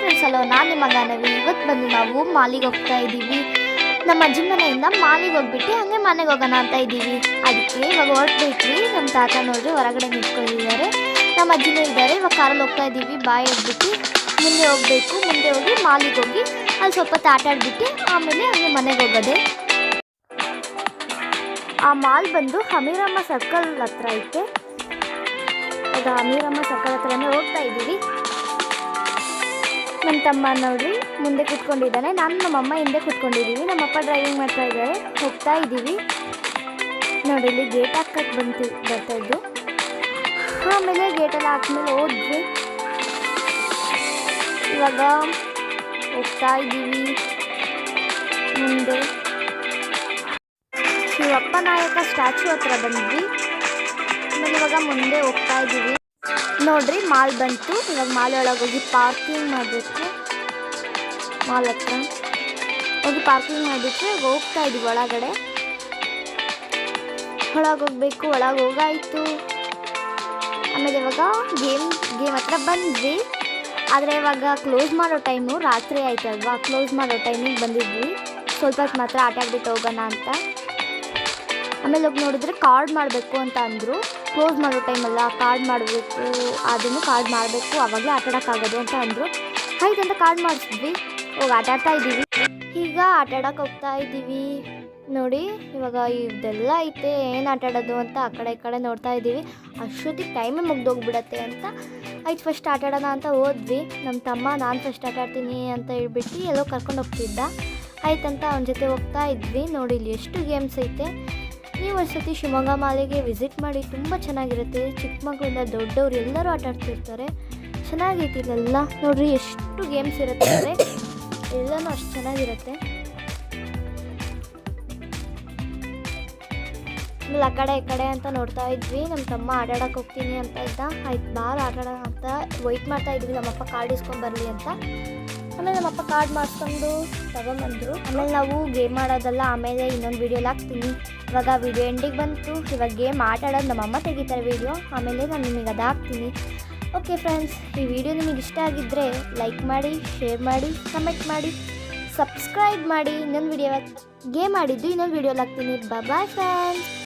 Friends, hello, ನಾನು ನಿಮ್ಮ ಗಾನವಿ. ಇವತ್ತು ಬಂದು ನಾವು ಮಾಲಿಗೆ ಹೋಗ್ತಾ ಇದ್ದೀವಿ. ನಮ್ಮ ಅಜ್ಜಿ ಮನೆಯಿಂದ ಮಾಲಿಗೆ ಹೋಗ್ಬಿಟ್ಟು ಹಂಗೆ ಮನೆಗೆ ಹೋಗೋಣ ಅಂತ ಇದ್ದೀವಿ. ಅದಕ್ಕೆ ಇವಾಗ ಹೊರಟ್ಬಿಟ್ವಿ. ನಮ್ಮ ತಾತ ನೋಡ್ರಿ ಹೊರಗಡೆ ನಿಂತ್ಕೊಂಡಿದ್ದಾರೆ, ನಮ್ಮ ಅಜ್ಜಿನೂ ಇದ್ದಾರೆ. ಇವಾಗ ಕಾರಲ್ಲಿ ಹೋಗ್ತಾ ಇದ್ದೀವಿ. ಬಾಯ್ ಹೋಗ್ಬಿಟ್ಟು ಮುಂದೆ ಹೋಗಬೇಕು. ಮುಂದೆ ಹೋಗಿ ಮಾಲಿಗೆ ಹೋಗಿ ಅಲ್ಲಿ ಸ್ವಲ್ಪ ಹೊತ್ತು ಆಟ ಆಡ್ಬಿಟ್ಟು ಆಮೇಲೆ ಹಂಗೆ ಮನೆಗೆ ಹೋಗೋದೆ. ಆ ಮಾಲ್ ಬಂದು ಹಮೀರಮ್ಮ ಸರ್ಕಲ್ ಹತ್ರ ಐತೆ. ಈಗ ಹಮೀರಮ್ಮ ಸರ್ಕಲ್ ಹತ್ರನೇ ಹೋಗ್ತಾ ಇದ್ದೀವಿ. ನಮ್ಮ ತಮ್ಮ ನೋಡ್ರಿ ಮುಂದೆ ಕೂತ್ಕೊಂಡಿದ್ದಾನೆ, ನಾನು ನಮ್ಮಮ್ಮ ಹಿಂದೆ ಕೂತ್ಕೊಂಡಿದ್ದೀವಿ. ನಮ್ಮಪ್ಪ ಡ್ರೈವಿಂಗ್ ಮಾಡ್ತಾ ಇದ್ದಾರೆ. ಹೋಗ್ತಾ ಇದ್ದೀವಿ. ನೋಡಿ ಇಲ್ಲಿ ಗೇಟ್ ಹಾಕಕ್ಕೆ ಬರ್ತಾ ಇದ್ದು. ಆಮೇಲೆ ಗೇಟೆಲ್ಲ ಹಾಕ್ಮೇಲೆ ಹೋದ್ವಿ. ಇವಾಗ ಹೋಗ್ತಾ ಇದ್ದೀವಿ ಮುಂದೆ. ಶಿವಪ್ಪ ನಾಯಕ ಸ್ಟ್ಯಾಚು ಹತ್ರ ಬಂದ್ವಿ. ಆಮೇಲೆ ಇವಾಗ ಮುಂದೆ ಹೋಗ್ತಾ ಇದ್ದೀವಿ. ನೋಡ್ರಿ ಮಾಲ್ ಬಂತು. ಇವಾಗ ಮಾಲ್ ಒಳಗೆ ಹೋಗಿ ಪಾರ್ಕಿಂಗ್ ಮಾಡಬೇಕು. ಮಾಲ್ ಹತ್ರ ಹೋಗಿ ಪಾರ್ಕಿಂಗ್ ಮಾಡಿಬಿಟ್ಟು ಹೋಗ್ತಾ ಇದ್ದೀವಿ ಒಳಗಡೆ. ಒಳಗೆ ಹೋಗ್ಬೇಕು. ಒಳಗೆ ಹೋಗಾಯಿತು. ಆಮೇಲೆ ಇವಾಗ ಗೇಮ್ ಹತ್ರ ಬಂದ್ವಿ. ಆದರೆ ಇವಾಗ ಕ್ಲೋಸ್ ಮಾಡೋ ಟೈಮು ರಾತ್ರಿ ಆಯ್ತಲ್ವಾ, ಕ್ಲೋಸ್ ಮಾಡೋ ಟೈಮಿಗೆ ಬಂದಿದ್ವಿ. ಸ್ವಲ್ಪ ಹೊತ್ತು ಮಾತ್ರ ಆಟ ಆಡ್ಬಿಟ್ಟು ಹೋಗೋಣ ಅಂತ. ಆಮೇಲೆ ಹೋಗಿ ನೋಡಿದ್ರೆ ಕಾರ್ಡ್ ಮಾಡಬೇಕು ಅಂತ ಅಂದರು. ಕ್ಲೋಸ್ ಮಾಡೋ ಟೈಮಲ್ಲ ಕಾರ್ಡ್ ಮಾಡಬೇಕು, ಅದನ್ನು ಕಾರ್ಡ್ ಮಾಡಬೇಕು, ಆವಾಗಲೇ ಆಟ ಆಡೋಕ್ಕಾಗೋದು ಅಂತ ಅಂದರು. ಆಯ್ತಂತ ಕಾರ್ಡ್ ಮಾಡಿಸಿದ್ವಿ. ಹೋಗಿ ಆಟ ಆಡ್ತಾ ಇದ್ದೀವಿ. ಈಗ ಆಟ ಆಡೋಕೆ ಹೋಗ್ತಾ ಇದ್ದೀವಿ. ನೋಡಿ ಇವಾಗ ಇದೆಲ್ಲ ಐತೆ, ಏನು ಆಟ ಆಡೋದು ಅಂತ ಆ ಕಡೆ ಈ ಕಡೆ ನೋಡ್ತಾ ಇದ್ದೀವಿ. ಅಷ್ಟೊತ್ತಿಗೆ ಟೈಮೇ ಮುಗ್ದೋಗ್ಬಿಡತ್ತೆ ಅಂತ ಆಯ್ತು ಫಸ್ಟ್ ಆಟ ಆಡೋಣ ಅಂತ ಹೋದ್ವಿ. ನಮ್ಮ ತಮ್ಮ ನಾನು ಫಸ್ಟ್ ಆಟ ಆಡ್ತೀನಿ ಅಂತ ಹೇಳ್ಬಿಟ್ಟು ಎಲ್ಲೋ ಕರ್ಕೊಂಡು ಹೋಗ್ತಿದ್ದ. ಆಯ್ತಂತ ಅವನ ಜೊತೆ ಹೋಗ್ತಾ ಇದ್ವಿ. ನೋಡಿ ಇಲ್ಲಿ ಎಷ್ಟು ಗೇಮ್ಸ್ ಐತೆ. ನೀವು ಒಂದ್ಸತಿ ಶಿವಮೊಗ್ಗ ಮಾಲಿಗೆ ವಿಸಿಟ್ ಮಾಡಿ, ತುಂಬ ಚೆನ್ನಾಗಿರುತ್ತೆ. ಚಿಕ್ಕ ಮಕ್ಕಳಿಂದ ದೊಡ್ಡವರು ಎಲ್ಲರೂ ಆಟ ಆಡ್ತಿರ್ತಾರೆ. ಚೆನ್ನಾಗೈತಿ ಇಲ್ಲೆಲ್ಲ. ನೋಡ್ರಿ ಎಷ್ಟು ಗೇಮ್ಸ್ ಇರುತ್ತೆ ಅಂದರೆ ಎಲ್ಲನೂ ಅಷ್ಟು ಚೆನ್ನಾಗಿರುತ್ತೆ. ಆಮೇಲೆ ಆ ಕಡೆ ಈ ಕಡೆ ಅಂತ ನೋಡ್ತಾ ಇದ್ವಿ. ನಮ್ಮ ತಮ್ಮ ಆಟಾಡಕ್ಕೆ ಹೋಗ್ತೀನಿ ಅಂತ ಇದ್ದ. ಆಯ್ತು ಬಾರ್ ಆಟಾಡೋಣ ಅಂತ ವೆಯ್ಟ್ ಮಾಡ್ತಾ ಇದ್ವಿ, ನಮ್ಮಪ್ಪ ಕಾರ್ಡ್ ಇಸ್ಕೊಂಡು ಬರಲಿ ಅಂತ. ಆಮೇಲೆ ನಮ್ಮಪ್ಪ ಕಾರ್ಡ್ ಮಾಡಿಸ್ಕೊಂಡು ತಗೊಂಬಂದರು. ಆಮೇಲೆ ನಾವು ಗೇಮ್ ಆಡೋದಲ್ಲ ಆಮೇಲೆ ಇನ್ನೊಂದು ವೀಡಿಯೋಲಿ ಹಾಕ್ತೀನಿ. ಇವಾಗ ವೀಡಿಯೋ ಎಂಡಿಗೆ ಬಂತು. ಇವಾಗ ಗೇಮ್ ಆಟ ಆಡೋದು ನಮ್ಮಮ್ಮ ತೆಗಿತಾರೆ ವೀಡಿಯೋ, ಆಮೇಲೆ ನಾನು ನಿಮಗೆ ಅದು ಹಾಕ್ತೀನಿ. ಓಕೆ ಫ್ರೆಂಡ್ಸ್, ಈ ವಿಡಿಯೋ ನಿಮಗೆ ಇಷ್ಟ ಆಗಿದ್ದರೆ ಲೈಕ್ ಮಾಡಿ, ಶೇರ್ ಮಾಡಿ, ಕಮೆಂಟ್ ಮಾಡಿ, ಸಬ್ಸ್ಕ್ರೈಬ್ ಮಾಡಿ. ಇನ್ನೊಂದು ವೀಡಿಯೋ ಗೇಮ್ ಆಡಿದ್ದು ಇನ್ನೊಂದು ವೀಡಿಯೋಲಿ ಹಾಕ್ತೀನಿ. Bye friends.